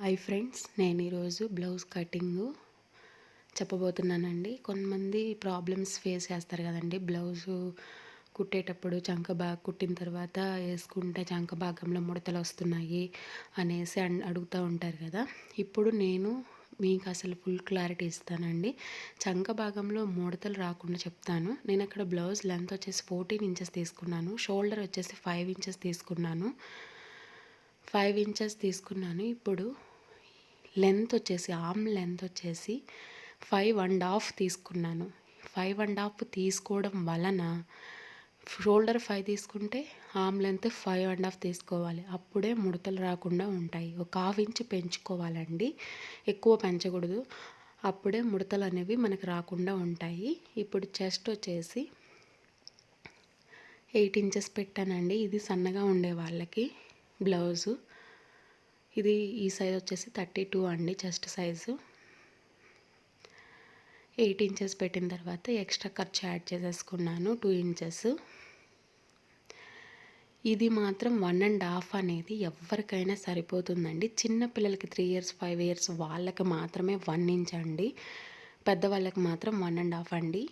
Hi friends, నేను ఈరోజు blouse cutting చెప్పబోతున్నానండి. కొంతమంది ప్రాబ్లమ్స్ ఫేస్ చేస్తారు కదండి. బ్లౌజు కుట్టేటప్పుడు చంక బాగా కుట్టిన తర్వాత వేసుకుంటే చంక భాగంలో ముడతలు వస్తున్నాయి అనేసి అడుగుతూ ఉంటారు కదా. ఇప్పుడు నేను మీకు అసలు ఫుల్ క్లారిటీ ఇస్తానండి. చంక భాగంలో ముడతలు రాకుండా చెప్తాను. నేను అక్కడ బ్లౌజ్ లెంత్ వచ్చేసి 14 ఇంచెస్ తీసుకున్నాను. షోల్డర్ వచ్చేసి 5 ఇంచెస్ తీసుకున్నాను. 5 ఇంచెస్ తీసుకున్నాను. ఇప్పుడు లెంత్ వచ్చేసి ఆర్మ్ లెంత్ వచ్చేసి 5.5 తీసుకున్నాను. 5.5 తీసుకోవడం వలన షోల్డర్ 5 తీసుకుంటే ఆర్మ్ లెంత్ 5.5 తీసుకోవాలి. అప్పుడే ముడతలు రాకుండా ఉంటాయి. ఒక 1/2 ఇంచు పెంచుకోవాలండి, ఎక్కువ పెంచకూడదు. అప్పుడే ముడతలు అనేవి మనకు రాకుండా ఉంటాయి. ఇప్పుడు చెస్ట్ వచ్చేసి 8 ఇంచెస్ పెట్టానండి. ఇది సన్నగా ఉండే వాళ్ళకి బ్లౌజు. ఇది ఈ సైజ్ వచ్చేసి 32 అండి, చెస్ట్ సైజు. 8 ఇంచెస్ పెట్టిన తర్వాత ఎక్స్ట్రా ఖర్చు యాడ్ చేసేసుకున్నాను 2 ఇంచెస్. ఇది మాత్రం 1.5 అనేది ఎవరికైనా సరిపోతుందండి. చిన్న పిల్లలకి 3 ఇయర్స్ 5 ఇయర్స్ వాళ్ళకి మాత్రమే 1 ఇంచ్ అండి, పెద్దవాళ్ళకి మాత్రం 1.5 అండి.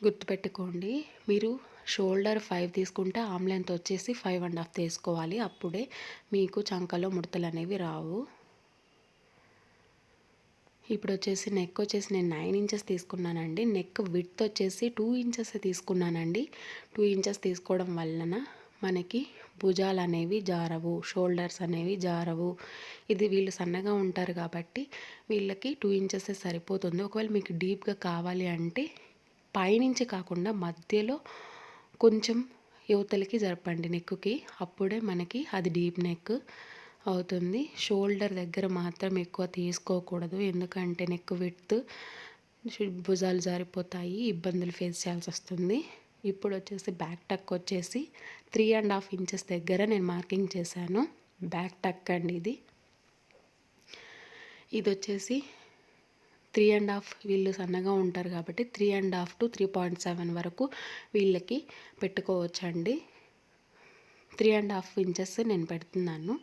గుర్తుపెట్టుకోండి. మీరు షోల్డర్ 5 తీసుకుంటే ఆర్మ్ లెంత్ వచ్చేసి 5.5 తీసుకోవాలి. అప్పుడే మీకు చంకలో ముడతలు అనేవి రావు. ఇప్పుడు వచ్చేసి నెక్ వచ్చేసి నేను 9 ఇంచెస్ తీసుకున్నానండి. నెక్ విడ్త్ వచ్చేసి 2 ఇంచెస్ తీసుకున్నానండి. 2 ఇంచెస్ తీసుకోవడం వలన మనకి భుజాలు అనేవి జారవు, షోల్డర్స్ అనేవి జారవు. ఇది వీళ్ళు సన్నగా ఉంటారు కాబట్టి వీళ్ళకి 2 ఇంచెస్ సరిపోతుంది. ఒకవేళ మీకు డీప్గా కావాలి అంటే పైనుంచి కాకుండా మధ్యలో కొంచెం యువతలకి జరపండి నెక్కి. అప్పుడే మనకి అది డీప్ నెక్ అవుతుంది. షోల్డర్ దగ్గర మాత్రం ఎక్కువ తీసుకోకూడదు, ఎందుకంటే నెక్ విడ్త్ భుజాలు జారిపోతాయి, ఇబ్బందులు ఫేస్ చేయాల్సి వస్తుంది. ఇప్పుడు వచ్చేసి బ్యాక్ టక్ వచ్చేసి 3.5 ఇంచెస్ దగ్గర నేను మార్కింగ్ చేశాను. బ్యాక్ టక్ అండి ఇది. ఇది వచ్చేసి 3.5, వీళ్ళు సన్నగా ఉంటారు కాబట్టి 3.5 to 3.7 వరకు వీళ్ళకి పెట్టుకోవచ్చండి. 3.5 ఇంచెస్ నేను పెడుతున్నాను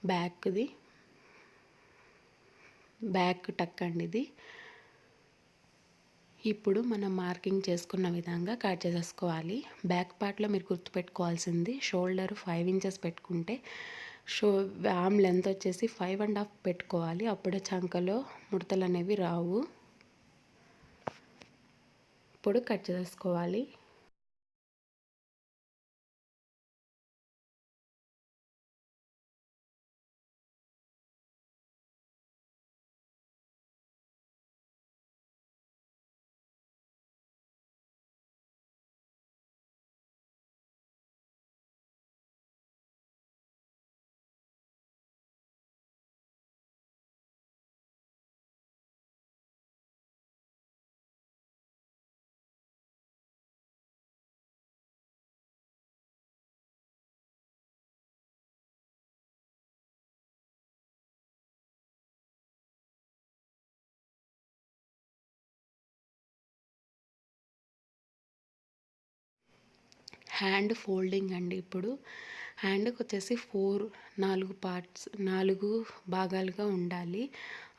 బ్యాక్ది. బ్యాక్ టక్ అండి ఇది. ఇప్పుడు మనం మార్కింగ్ చేసుకున్న విధంగా కట్ చేసేసుకోవాలి. బ్యాక్ పార్ట్లో మీరు గుర్తుపెట్టుకోవాల్సింది, షోల్డర్ 5 ఇంచెస్ పెట్టుకుంటే ఆర్మ్ లెంత్ వచ్చేసి 5.5 పెట్టుకోవాలి. అప్పుడే చంకలో ముడతలు అనేవి రావు. ఇప్పుడు కట్ చేసుకోవాలి. హ్యాండ్ ఫోల్డింగ్ అండి. ఇప్పుడు హ్యాండ్కి వచ్చేసి 4 పార్ట్స్, 4 భాగాలుగా ఉండాలి.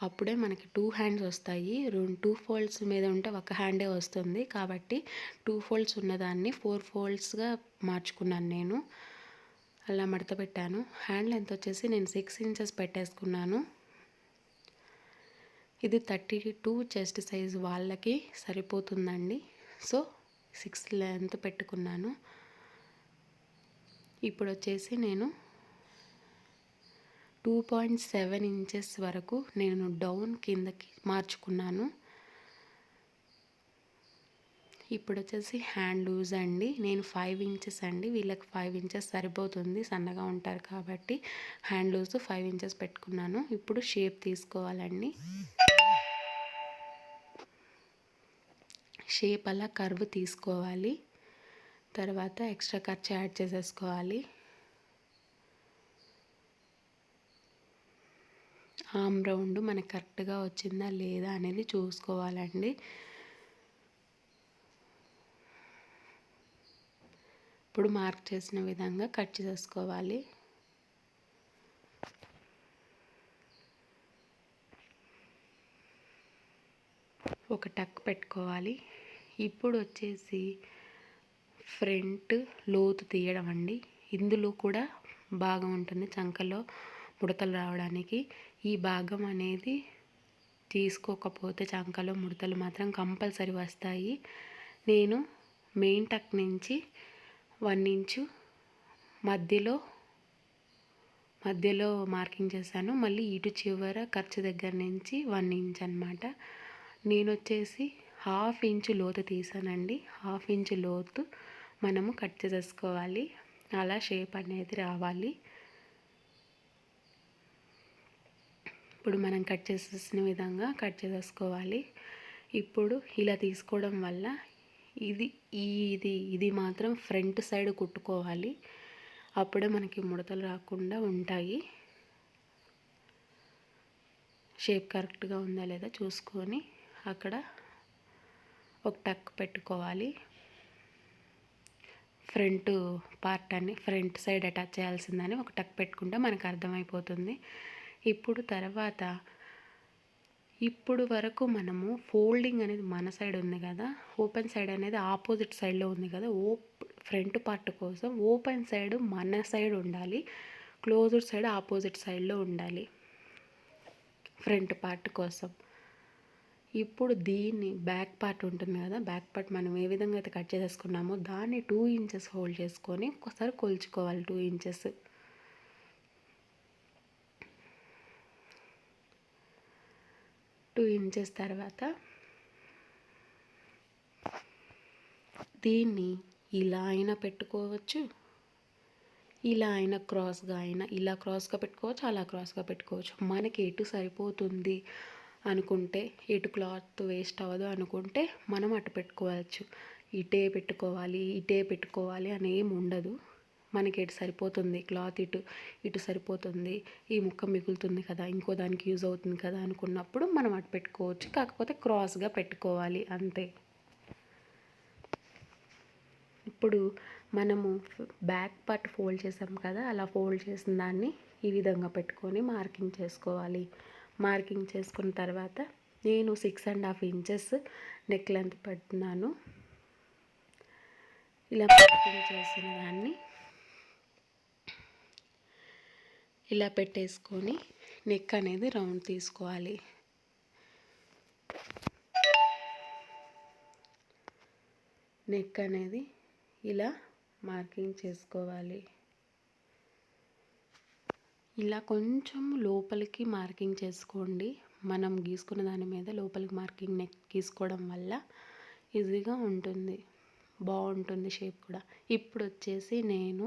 అప్పుడే మనకి 2 హ్యాండ్స్ వస్తాయి. 2 ఫోల్డ్స్ మీద ఉంటే ఒక హ్యాండే వస్తుంది. కాబట్టి 2 ఫోల్డ్స్ ఉన్నదాన్ని 4 ఫోల్డ్స్గా మార్చుకున్నాను నేను. అలా మడత పెట్టాను. హ్యాండ్ లెంత్ వచ్చేసి నేను 6 ఇంచెస్ పెట్టేసుకున్నాను. ఇది 32 చెస్ట్ సైజ్ వాళ్ళకి సరిపోతుందండి. సో 6 లెంత్ పెట్టుకున్నాను. ఇప్పుడు వచ్చేసి నేను 2.7 ఇంచెస్ వరకు నేను డౌన్ కిందకి మార్చుకున్నాను. ఇప్పుడు వచ్చేసి హ్యాండ్ లూజ్ అండి. నేను 5 ఇంచెస్ అండి, వీళ్ళకి 5 ఇంచెస్ సరిపోతుంది, సన్నగా ఉంటారు కాబట్టి. హ్యాండ్ లూజ్ 5 ఇంచెస్ పెట్టుకున్నాను. ఇప్పుడు షేప్ తీసుకోవాలండి. షేప్ అలా కర్వ్ తీసుకోవాలి. తర్వాత ఎక్స్ట్రా ఖర్చు యాడ్ చేసేసుకోవాలి. ఆర్మ్ రౌండ్ మనకు కరెక్ట్గా వచ్చిందా లేదా అనేది చూసుకోవాలండి. ఇప్పుడు మార్క్ చేసిన విధంగా కట్ చేసుకోవాలి. ఒక టక్ పెట్టుకోవాలి. ఇప్పుడు వచ్చేసి ఫ్రంట్ లోతు తీయడం అండి. ఇందులో కూడా భాగం ఉంటుంది చంకలో ముడతలు రావడానికి. ఈ భాగం అనేది తీసుకోకపోతే చంకలో ముడతలు మాత్రం కంపల్సరీ వస్తాయి. నేను మెయిన్ టక్ నుంచి 1 ఇంచు మధ్యలో మార్కింగ్ చేశాను. మళ్ళీ ఇటు చివర ఖర్చు దగ్గర నుంచి 1 ఇంచ్ అనమాట. నేను వచ్చేసి 1/2 ఇంచు లోతు తీసానండి. 1/2 ఇంచు లోతు మనము కట్ చేసేసుకోవాలి. అలా షేప్ అనేది రావాలి. ఇప్పుడు మనం కట్ చేసేసిన విధంగా కట్ చేసేసుకోవాలి. ఇప్పుడు ఇలా తీసుకోవడం వల్ల ఇది మాత్రం ఫ్రంట్ సైడ్ కుట్టుకోవాలి. అప్పుడే మనకి ముడతలు రాకుండా ఉంటాయి. షేప్ కరెక్ట్గా ఉందా లేదా చూసుకొని అక్కడ ఒక టక్ పెట్టుకోవాలి. ఫ్రంట్ పార్ట్ అని ఫ్రంట్ సైడ్ అటాచ్ చేయాల్సిందని ఒక టక్ పెట్టుకుంటే మనకు అర్థమైపోతుంది. ఇప్పుడు వరకు మనము ఫోల్డింగ్ అనేది మన సైడ్ ఉంది కదా, ఓపెన్ సైడ్ అనేది ఆపోజిట్ సైడ్లో ఉంది కదా. ఫ్రంట్ పార్ట్ కోసం ఓపెన్ సైడ్ మన సైడ్ ఉండాలి, క్లోజ్డ్ సైడ్ ఆపోజిట్ సైడ్లో ఉండాలి ఫ్రంట్ పార్ట్ కోసం. ఇప్పుడు దీన్ని బ్యాక్ పార్ట్ ఉంటుంది కదా, బ్యాక్ పార్ట్ మనం ఏ విధంగా అయితే కట్ చేసేసుకున్నామో దాన్ని 2 ఇంచెస్ హోల్డ్ చేసుకొని ఒకసారి కొలుచుకోవాలి. 2 ఇంచెస్ తర్వాత దీన్ని ఇలా అయినా పెట్టుకోవచ్చు, ఇలా అయినా క్రాస్గా అయినా, ఇలా క్రాస్గా పెట్టుకోవచ్చు, అలా క్రాస్గా పెట్టుకోవచ్చు. మనకి ఎటు సరిపోతుంది అనుకుంటే, ఎటు క్లాత్ వేస్ట్ అవ్వదు అనుకుంటే మనం అటు పెట్టుకోవచ్చు. ఇటే పెట్టుకోవాలి అని ఏమి ఉండదు. మనకి ఎటు సరిపోతుంది క్లాత్, ఇటు సరిపోతుంది, ఈ ముక్క మిగులుతుంది కదా, ఇంకో దానికి యూజ్ అవుతుంది కదా అనుకున్నప్పుడు మనం అటు పెట్టుకోవచ్చు. కాకపోతే క్రాస్గా పెట్టుకోవాలి అంతే. ఇప్పుడు మనము బ్యాక్ పార్ట్ ఫోల్డ్ చేసాం కదా, అలా ఫోల్డ్ చేసిన దాన్ని ఈ విధంగా పెట్టుకొని మార్కింగ్ చేసుకోవాలి. మార్కింగ్ చేసుకున్న తర్వాత నేను 6.5 ఇంచెస్ నెక్ లెంత్ పెడుతున్నాను. ఇలా మార్కింగ్ చేసిన దాన్ని ఇలా పెట్టేసుకొని నెక్ అనేది రౌండ్ తీసుకోవాలి. నెక్ అనేది ఇలా మార్కింగ్ చేసుకోవాలి. ఇలా కొంచెం లోపలికి మార్కింగ్ చేసుకోండి. మనం గీసుకున్న దాని మీద లోపలికి మార్కింగ్ నెక్ గీసుకోవడం వల్ల ఈజీగా ఉంటుంది, బాగుంటుంది షేప్ కూడా. ఇప్పుడు వచ్చేసి నేను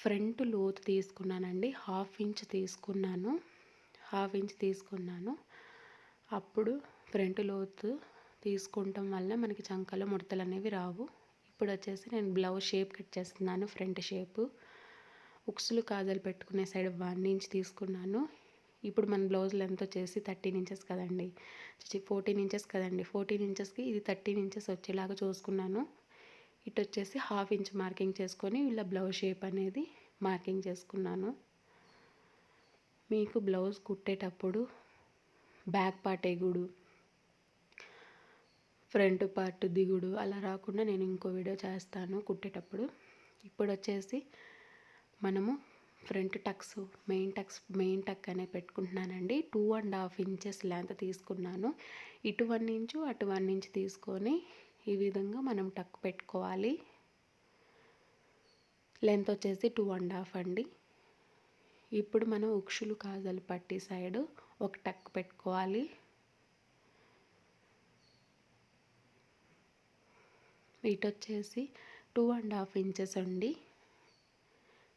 ఫ్రంట్ లోతు తీసుకున్నానండి. 1/2 ఇంచ్ తీసుకున్నాను. 1/2 ఇంచ్ తీసుకున్నాను. అప్పుడు ఫ్రంట్ లోతు తీసుకుంటాం వల్ల మనకి చంకలో ముడతలు అనేవి రావు. ఇప్పుడు వచ్చేసి నేను బ్లౌజ్ షేప్ కట్ చేస్తున్నాను. ఫ్రంట్ షేపు ఉక్సులు కాజలు పెట్టుకునే సైడ్ 1 ఇంచ్ తీసుకున్నాను. ఇప్పుడు మన బ్లౌజ్ లెంత్ వచ్చేసి 13 ఇంచెస్ కదండి, 14 ఇంచెస్ కదండి. 14 ఇంచెస్కి ఇది 13 ఇంచెస్ వచ్చేలాగా చూసుకున్నాను. ఇటు వచ్చేసి 1/2 ఇంచ్ మార్కింగ్ చేసుకొని ఇలా బ్లౌజ్ షేప్ అనేది మార్కింగ్ చేసుకున్నాను. మీకు బ్లౌజ్ కుట్టేటప్పుడు బ్యాక్ పార్ట్ ఎగుడు, ఫ్రంట్ పార్ట్ దిగుడు అలా రాకుండా నేను ఇంకో వీడియో చేస్తాను కుట్టేటప్పుడు. ఇప్పుడు వచ్చేసి మనము ఫ్రంట్ టక్స్ మెయిన్ టక్ అనేది పెట్టుకుంటున్నానండి. 2.5 ఇంచెస్ లెంత్ తీసుకున్నాను. ఇటు 1 ఇంచు అటు 1 ఇంచ్ తీసుకొని ఈ విధంగా మనం టక్ పెట్టుకోవాలి. లెంత్ వచ్చేసి 2.5 అండి. ఇప్పుడు మనం ఉక్షులు కాజలు పట్టి సైడ్ ఒక టక్ పెట్టుకోవాలి. ఇటు వచ్చేసి 2.5 ఇంచెస్ అండి.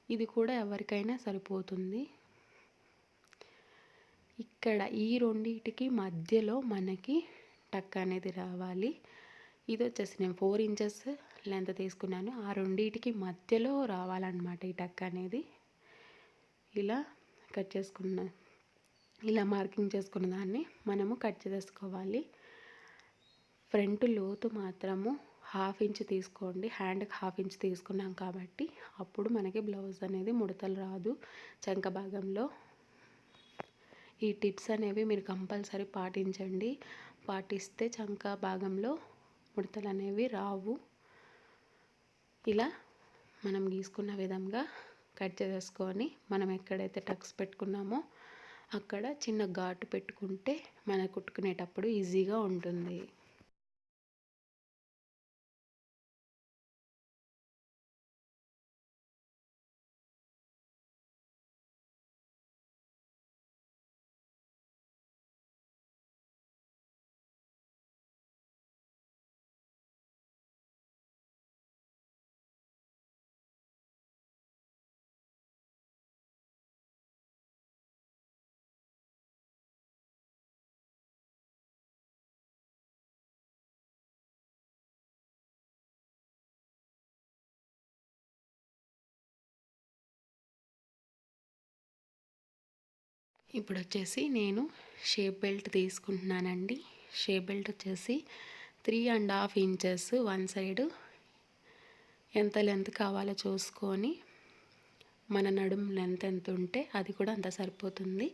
ఇది కూడా ఎవరికైనా సరిపోతుంది. ఇక్కడ ఈ రెండింటికి మధ్యలో మనకి టక్ అనేది రావాలి. ఇది వచ్చేసి నేను 4 ఇంచెస్ లెంత్ తీసుకున్నాను. ఆ రెండింటికి మధ్యలో రావాలన్నమాట ఈ టక్ అనేది. ఇలా కట్ చేసుకున్న, ఇలా మార్కింగ్ చేసుకున్న దాన్ని మనము కట్ చేసుకోవాలి. ఫ్రంట్ లోతు మాత్రము 1/2 ఇంచ్ తీసుకోండి. హ్యాండ్కి 1/2 ఇంచ్ తీసుకున్నాం కాబట్టి అప్పుడు మనకి బ్లౌజ్ అనేది ముడతలు రాదు చంక భాగంలో. ఈ టిప్స్ అనేవి మీరు కంపల్సరీ పాటించండి. పాటిస్తే చంక భాగంలో ముడతలు అనేవి రావు. ఇలా మనం గీసుకున్న విధంగా కట్ చేసుకొని మనం ఎక్కడైతే టక్స్ పెట్టుకున్నామో అక్కడ చిన్న ఘాటు పెట్టుకుంటే మన కుట్టుకునేటప్పుడు ఈజీగా ఉంటుంది. ఇప్పుడు వచ్చేసి నేను షేప్ బెల్ట్ తీసుకుంటున్నానండి. షేప్ బెల్ట్ వచ్చేసి 3.5 ఇంచెస్ వన్ సైడ్ ఎంత లెంత్ కావాలో చూసుకొని మన నడుం లెంత్ ఎంత ఉంటే అది కూడా అంత సరిపోతుంది.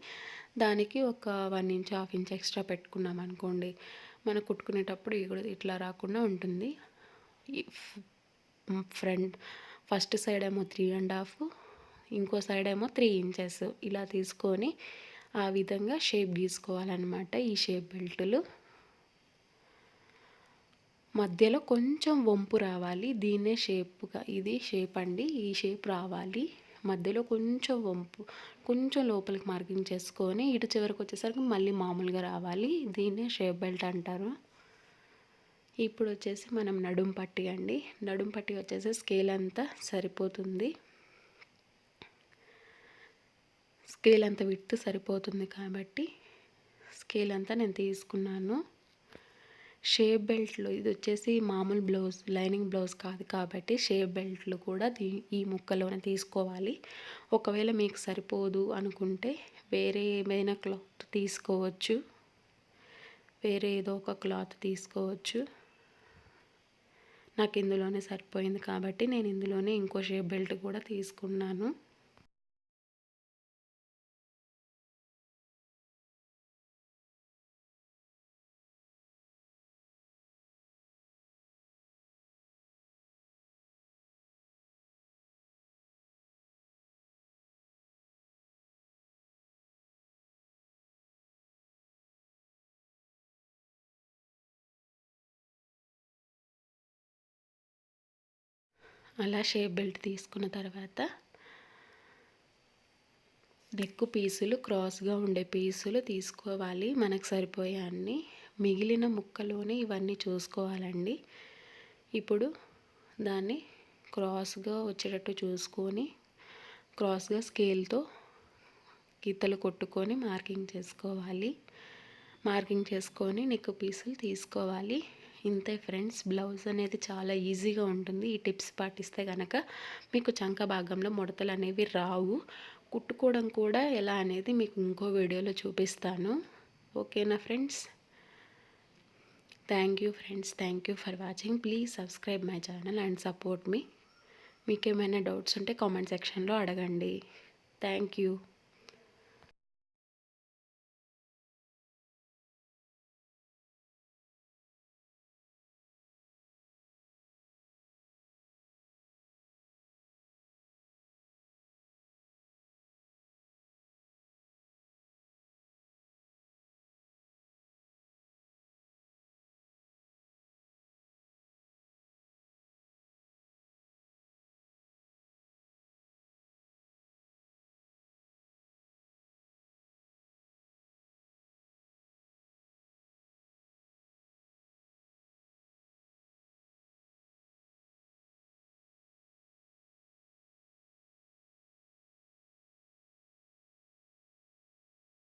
దానికి ఒక 1 ఇంచ్ 1/2 ఇంచ్ ఎక్స్ట్రా పెట్టుకున్నాం అనుకోండి, మనం కుట్టుకునేటప్పుడు ఇట్లా రాకుండా ఉంటుంది. ఫ్రంట్ ఫస్ట్ సైడ్ ఏమో 3.5, ఇంకో సైడ్ ఏమో 3 ఇంచెస్ ఇలా తీసుకొని ఆ విధంగా షేప్ గీసుకోవాలన్నమాట. ఈ షేప్ బెల్టులు మధ్యలో కొంచెం వంపు రావాలి. దీన్నే షేప్గా, ఇది షేప్ అండి, ఈ షేప్ రావాలి. మధ్యలో కొంచెం వంపు, కొంచెం లోపలికి మార్కింగ్ చేసుకొని ఇటు చివరికి వచ్చేసరికి మళ్ళీ మామూలుగా రావాలి. దీన్నే షేప్ బెల్ట్ అంటారు. ఇప్పుడు వచ్చేసి మనం నడుం పట్టి అండి. నడుం పట్టి వచ్చేసి స్కేల్ అంతా సరిపోతుంది. స్కేల్ అంత విడ్త్ సరిపోతుంది కాబట్టి స్కేల్ అంతా నేను తీసుకున్నాను. షేప్ బెల్ట్లు ఇది వచ్చేసి మామూలు బ్లౌజ్, లైనింగ్ బ్లౌజ్ కాదు కాబట్టి షేప్ బెల్ట్లు కూడా ఈ ముక్కలోనే తీసుకోవాలి. ఒకవేళ మీకు సరిపోదు అనుకుంటే వేరే ఏమైనా క్లాత్ తీసుకోవచ్చు, వేరే ఏదో ఒక క్లాత్ తీసుకోవచ్చు. నాకు ఇందులోనే సరిపోయింది కాబట్టి నేను ఇందులోనే ఇంకో షేప్ బెల్ట్ కూడా తీసుకున్నాను. అలా షేప్ బెల్ట్ తీసుకున్న తర్వాత నెక్ పీసులు క్రాస్గా ఉండే పీసులు తీసుకోవాలి. మనకు సరిపోయే అన్ని మిగిలిన ముక్కలోనే ఇవన్నీ చూసుకోవాలండి. ఇప్పుడు దాన్ని క్రాస్గా వచ్చేటట్టు చూసుకొని క్రాస్గా స్కేల్తో గీతలు కొట్టుకొని మార్కింగ్ చేసుకోవాలి. మార్కింగ్ చేసుకొని నెక్ పీసులు తీసుకోవాలి. ఇంతే ఫ్రెండ్స్, బ్లౌజ్ అనేది చాలా ఈజీగా ఉంటుంది. ఈ టిప్స్ పాటిస్తే కనుక మీకు చంక భాగంలో ముడతలు అనేవి రావు. కుట్టుకోవడం కూడా ఎలా అనేది మీకు ఇంకో వీడియోలో చూపిస్తాను. ఓకేనా friends? Thank you friends, thank you for watching. Please subscribe my channel and support me. మీకు ఏమైనా డౌట్స్ ఉంటే కామెంట్ సెక్షన్లో అడగండి. Thank you.